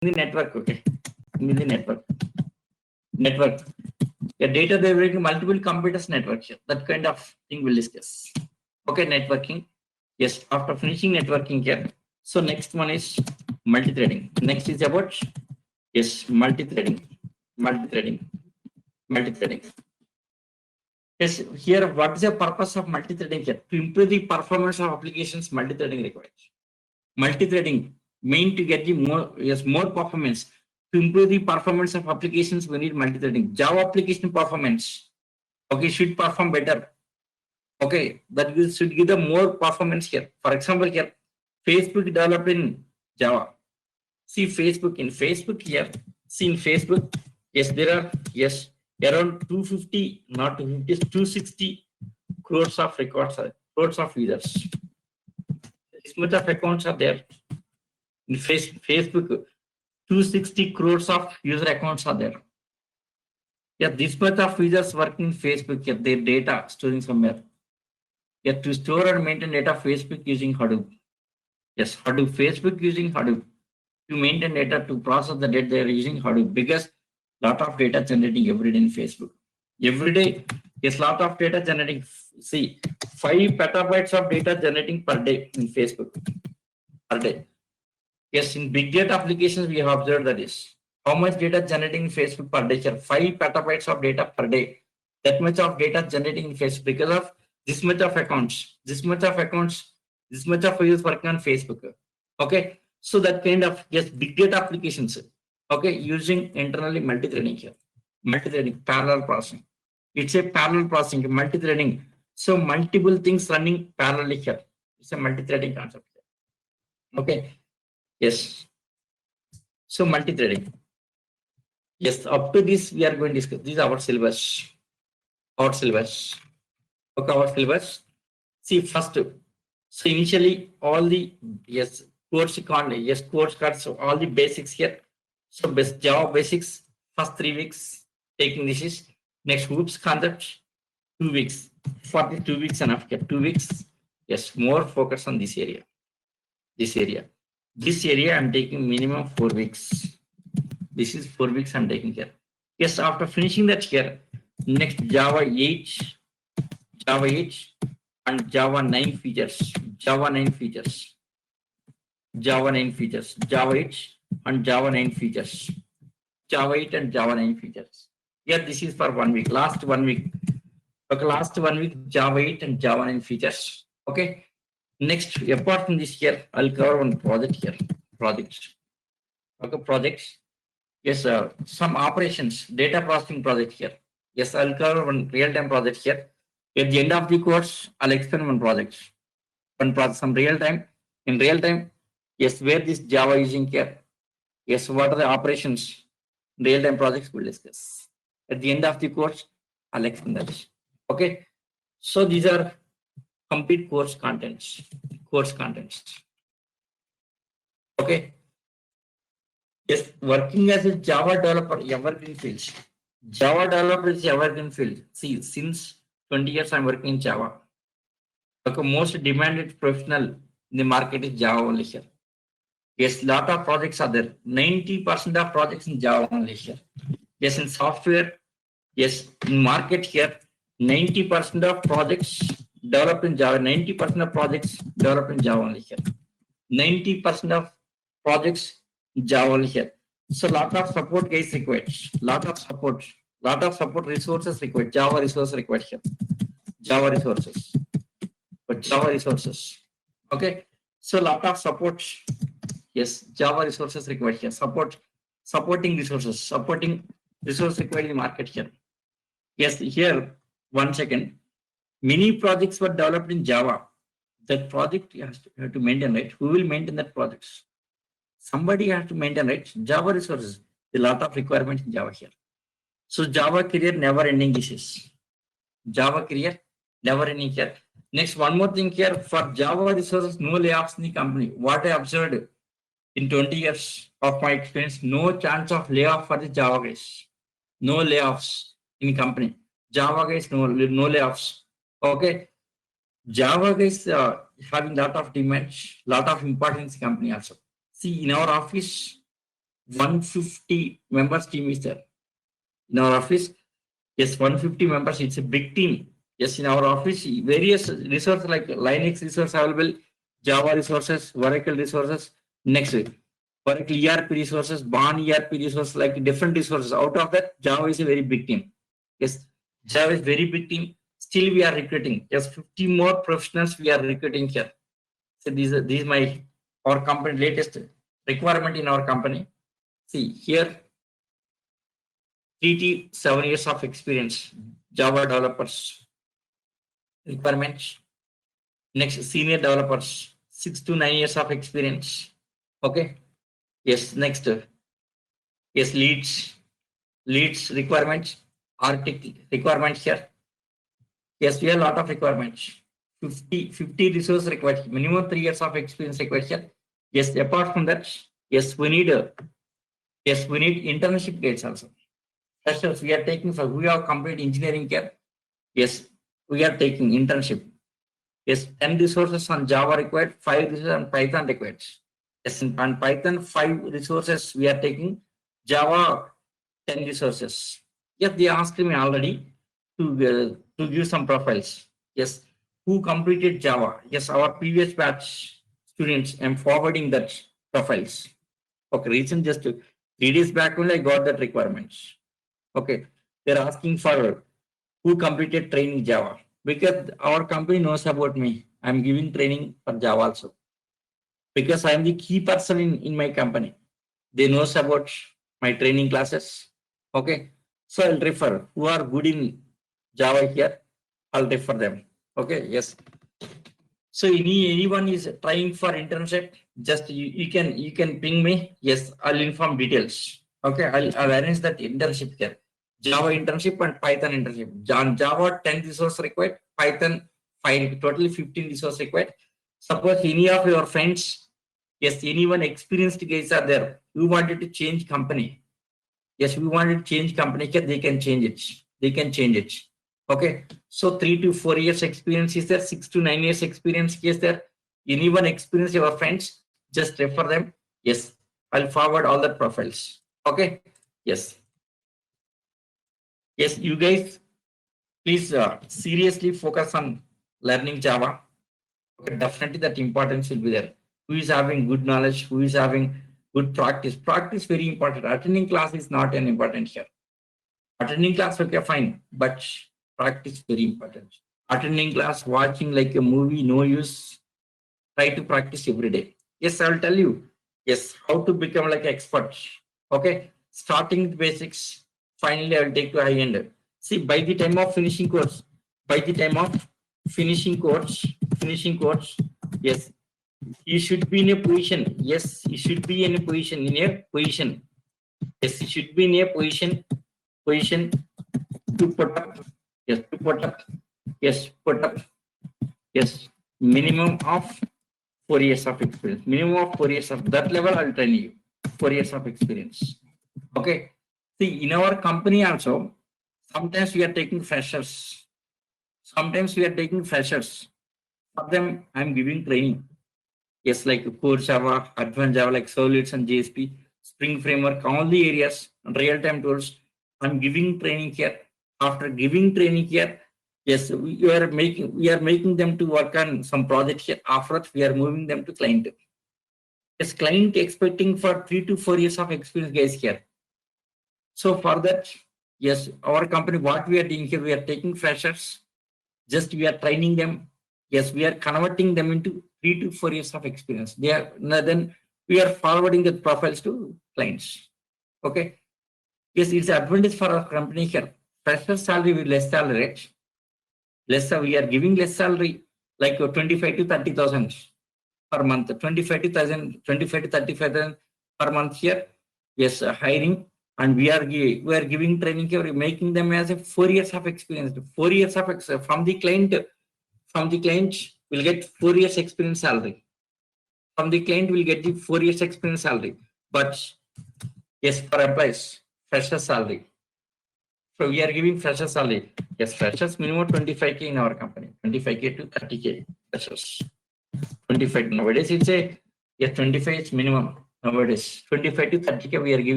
the network, okay, in the network. A data delivering multiple computers network here. That kind of thing we'll discuss. Okay, networking. Yes, after finishing networking here. So next one is multi-threading. Next is about multi-threading. Yes, here what is the purpose of multi-threading here? To improve the performance of applications, multi-threading required. Multi-threading mean to get the more performance. To improve the performance of applications, we need multi-threading. Java application performance, okay, should perform better. Okay, that should give the more performance here. For example, here, Facebook developed in Java. See Facebook here. See in Facebook, yes, there are around 250, not 250, 260 crores of records, crores of users. This much of accounts are there in Facebook. 260 crores of user accounts are there. Yeah, this much of users working in Facebook, yeah, their data storing somewhere. Yeah, to store and maintain data, Facebook using Hadoop. Yes, Hadoop, Facebook using Hadoop. To maintain data, to process the data, they are using Hadoop because lot of data generating every day in Facebook. Every day, yes, lot of data generating. See, 5 petabytes of data generating per day in Facebook. Per day. Yes, in big data applications, we have observed that is how much data generating in Facebook per day. Here, 5 petabytes of data per day. That much of data generating in Facebook because of this much of accounts, this much of users working on Facebook. Okay, so that kind of big data applications. Okay, using internally multi-threading here, multi-threading, parallel processing. It's a parallel processing, multi-threading. So multiple things running parallelly here. It's a multi-threading concept. Okay. Yes. So multi-threading. Yes, up to this we are going to discuss. This is our syllabus. Okay, our syllabus. See first. So initially all the course cards. So all the basics here. So Java basics. First 3 weeks taking this is. Next hoops concept. 2 weeks. For the 2 weeks enough. 2 weeks. Yes, more focus on this area. This area I'm taking minimum 4 weeks. This is 4 weeks I'm taking here. Yes, after finishing that here, next Java 8 and Java 9 features. Java 8 and Java 9 features. Java 8 and Java 9 features. Yeah, this is for 1 week. Last 1 week. Okay, last 1 week Java 8 and Java 9 features. Okay. Next, apart from this here, I'll cover one project here. Okay, projects. Yes, some operations, data processing project here. Yes, I'll cover one real-time project here. At the end of the course, I'll explain one project. Some real-time. In real-time, yes, where this Java using here. Yes, what are the operations? Real-time projects we'll discuss. At the end of the course, I'll explain that. Okay. So these are complete course contents. Okay. Yes, working as a Java developer, evergreen field. Java developer is evergreen field. See, since 20 years I'm working in Java. Okay, most demanded professional in the market is Java only here. Yes, lot of projects are there. 90% of projects in Java only here. Yes, in software, yes, in market here, 90% of projects developed in Java. 90% of projects developed in Java only here. 90% of projects Java only here. So lot of support guys required. Lot of support resources required. Java resources required here. Java resources. Okay. So lot of support. Yes, Java resources required here. Supporting resources required in the market here. Yes, here 1 second. Many projects were developed in Java. That project you have to maintain, right? Who will maintain that project? Somebody has to maintain, right? Java resources. A lot of requirements in Java here. So Java career never ending disease. Java career never ending here. Next, one more thing here. For Java resources, no layoffs in the company. What I observed in 20 years of my experience, no chance of layoff for the Java guys. No layoffs in company. Java guys, no layoffs. Okay. Java guys having lot of demands, lot of importance in company also. See, in our office, 150 members team is there in our office. Yes, 150 members. It's a big team. Yes, in our office, various resources like Linux resource available, Java resources, Oracle resources. Next, Oracle ERP resources, Born ERP resources, like different resources. Out of that, Java is a very big team. Yes, Java is very big team. Still, we are recruiting. Yes, 50 more professionals we are recruiting here. So these my our company latest requirement in our company. See here, 3 to 7 years of experience, Java developers requirements. Next, senior developers, 6 to 9 years of experience. Okay. Yes. Next, yes, leads requirements, article requirements here. Yes, we have a lot of requirements. 50 resource required. Minimum 3 years of experience required here. Yes. Apart from that, yes, we need internship dates also. Freshers, we are taking for we have complete engineering here. Yes, we are taking internship. Yes, 10 resources on Java required, 5 resources on Python required. Yes, on Python, 5 resources we are taking, Java 10 resources. Yes, they asked me already to give some profiles. Yes, who completed Java? Yes, our previous batch students. I'm forwarding that profiles. Okay, recent just 3 days back only I got that requirements. Okay, they're asking for who completed training Java, because our company knows about me. I'm giving training for Java also, because I'm the key person in my company. They knows about my training classes. Okay, so I'll refer who are good in Java here. I'll refer them. Okay, yes. So anyone is trying for internship, just you can ping me. Yes, I'll inform details. Okay, I'll arrange that internship here. Java internship and Python internship. Java 10 resource required, Python 5, totally 15 resource required. Suppose any of your friends, yes, anyone experienced guys are there, you wanted to change company. Yes, we wanted to change company, they can change it. They can change it. Okay, so 3 to 4 years experience is there, 6 to 9 years experience is there. Anyone experience your friends, just refer them. Yes, I'll forward all the profiles. Okay, yes. Yes, you guys, please seriously focus on learning Java. Okay, definitely that importance will be there. Who is having good knowledge, who is having good practice. Practice very important. Attending class is not an important here. Attending class, okay, fine, but practice very important. Attending class, watching like a movie, no use. Try to practice every day. Yes, I'll tell you. Yes, how to become like expert. Okay, starting with basics. Finally, I will take to high end. See, by the time of finishing course, yes, you should be in a position. Yes, you should be in a position. Yes, you should be in a position to put up. Yes, to put up. Yes, put up. Yes, minimum of 4 years of experience. Minimum of 4 years of that level. I'll train you. 4 years of experience. Okay. See, in our company also, sometimes we are taking freshers. For them, I'm giving training. Yes, like core Java, advanced Java, like Solid and JSP, Spring Framework, all the areas, real-time tools. I'm giving training here. After giving training here, yes, we are making them to work on some project here. After that, we are moving them to client. Yes, client expecting for 3 to 4 years of experience guys here. So for that, yes, our company, what we are doing here, we are taking freshers, just we are training them. Yes, we are converting them into 3 to 4 years of experience. Then we are forwarding the profiles to clients. Okay. Yes, it's advantage for our company here. Fresher salary with less salary rate. We are giving less salary, like 25 to 30,000 per month. 25 to 35,000 per month here. Yes, hiring. And we are giving training here, we're making them as a 4 years of experience. 4 years of experience from the client will get 4 years experience salary. From the client will get the 4 years experience salary. But yes, for employees, fresher salary. So we are giving fresher salary. Yes, freshers minimum 25K in our company. 25K to 30K freshers. 25 nowadays it's a 25 is minimum. nowadays 25 to 30K we are giving